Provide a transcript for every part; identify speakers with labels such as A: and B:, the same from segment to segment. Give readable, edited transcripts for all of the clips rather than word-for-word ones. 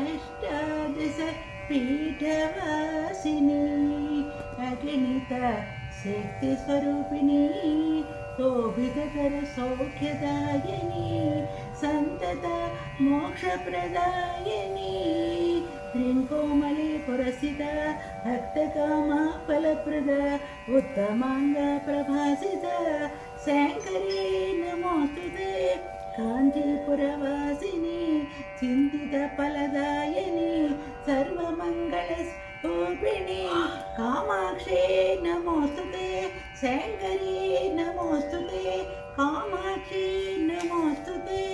A: अष्टादश पीठवासिनी अगणित शक्तिस्वरूपिणी शोभितकर सौख्यदायिनी संतत मोक्षप्रदायिनी त्रिकोमले पुरस्थिता भक्तकामा फलप्रदा उत्तमांगा प्रभासिता शङ्करी नमोस्तुते काञ्चीपुरवासिनी चिन्तितफलदायिनी सर्वमङ्गलस्वरूपिणी कामाक्षी नमोस्तुते शङ्करी नमोस्तुते कामाक्षी नमोस्तुते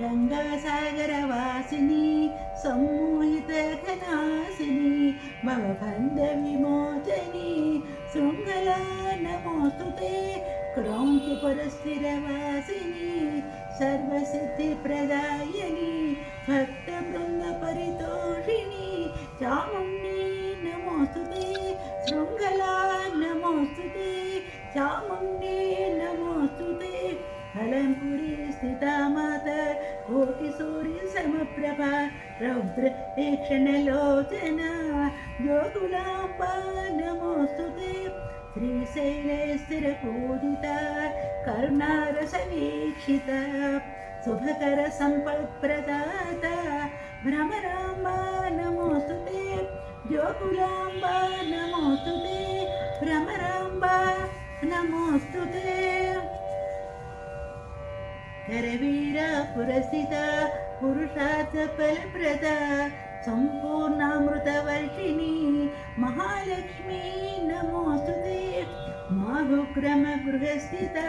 A: गङ्गासागरवासिनी सम्मोहितघनासिनी भवबन्धविमोचनी शृङ्खला नमोस्तुते क्रौञ्चपुरस्थिरवासिनी सर्वसिद्धिप्रदायिनी भक्तवृन्दपरितोषिणी चामुण्डी नमोस्तुते शृङ्खला नमोस्तुते चामुण्डी नमोस्तुते फलंपुरी स्थिता माता कोटिसूर्यसमप्रभा रौद्रतीक्ष्णलोचना जोगुलाम्बा नमोस्तुते श्रीशैले स्थिरपूजिता करुणारसवीक्षिता शुभकरसम्पत्प्रदाता भ्रमराम्बा नमोस्तुते जोगुलाम्बा नमोस्तुते भ्रमराम्बा नमोस्तुते करवीरा पुरस्थिता पुरुषार्थ फलप्रदा सम्पूर्णामृतवर्षिणी महालक्ष्मी नमोस्तुते माहुग्रम गृहस्थिता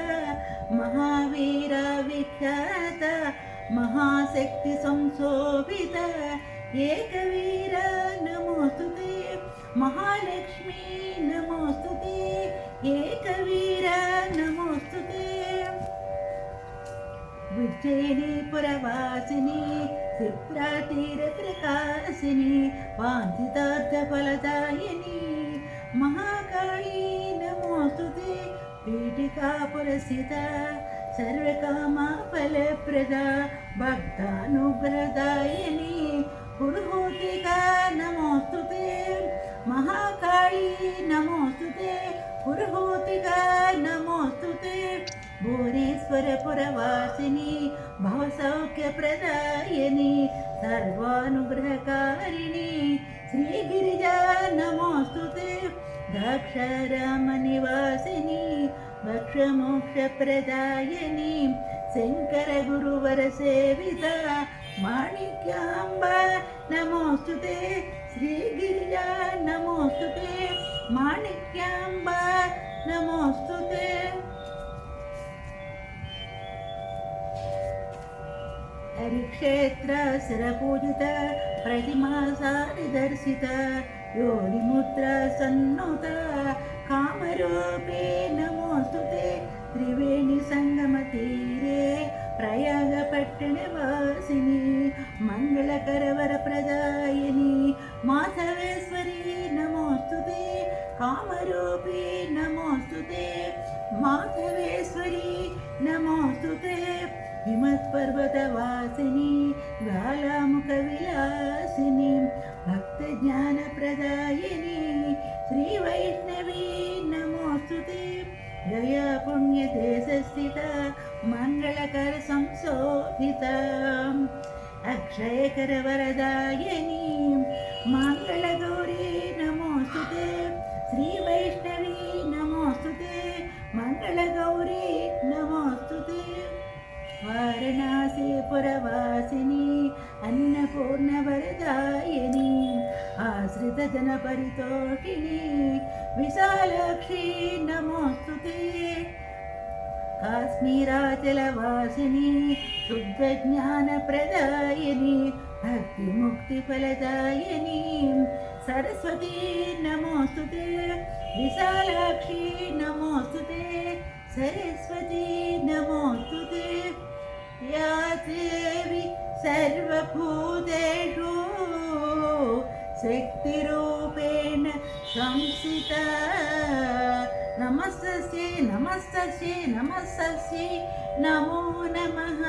A: महावीरा विख्याता महाशक्ति संशोभिता एकवीरा नमोस्तुते महालक्ष्मी नमोस्तुते एकवीरा नमोस्तुते उज्जयिनी पुरवासिनी क्षिप्रातीरप्रकाशिनी वाञ्छितार्थफलदायिनी महाकाली नमोस्तुते पीठिका पुरस्थिता सर्वकामा फलप्रदा भक्तानुग्रहदायिनी पुरुहूतिका नमोस्तुते महाकाली नमोस्तुते पुरुहूतिका नमोस्तुते भुवनेश्वरपुरवासिनी भवसौख्यप्रदायिनी सर्वानुग्रहकारिणी श्रीगिरिजा नमोस्तुते दाक्षारामनिवासिनी भक्षमोक्षप्रदायिनी शङ्करगुरुवरसेविता माणिक्याम्बा नमोस्तुते श्रीगिरिजा नमोस्तुते माणिक्याम्बा नमोस्तुते हरिक्षेत्र शिरपूजिता प्रतिमासारिदर्शिता योनिमुद्रा सन्नुता कामरूपे नमोस्तुते त्रिवेणी संगमतीरे प्रयागपट्टणवासिनी मङ्गलकरवरप्रदायिनी माधवेश्वरी नमोस्तुते कामरूपे नमोस्तुते माधवेश्वरी नमोस्तुते हिमत्पर्वतवासिनी ज्वालामुखविलासिनी भक्तज्ञानप्रदायिनी श्रीवैष्णवी नमोस्तुते जया पुण्यदेशस्थिता मङ्गलकरसंशोभिता अक्षयकरवरदायिनी मङ्गलगौरी नमोस्तुते श्रीवैष्णवी नमोस्तुते मङ्गलगौरी नमोस्तुते वारणासी पुरवासिनी अन्नपूर्णवरदायिनी आश्रितजनपरितोषिणी विशालाक्षी नमोस्तुते काश्मीराचलवासिनी शुद्धज्ञानप्रदायिनी भक्तिमुक्तिफलदायिनी सरस्वती नमोस्तुते विशालाक्षी नमोस्तुते सरस्वती नमोस्तुते या देवी सर्वभूतेषु शक्तिरूपेण संस्थिता नमस्तस्यै नमस्तस्यै नमस्तस्यै नमो नमः।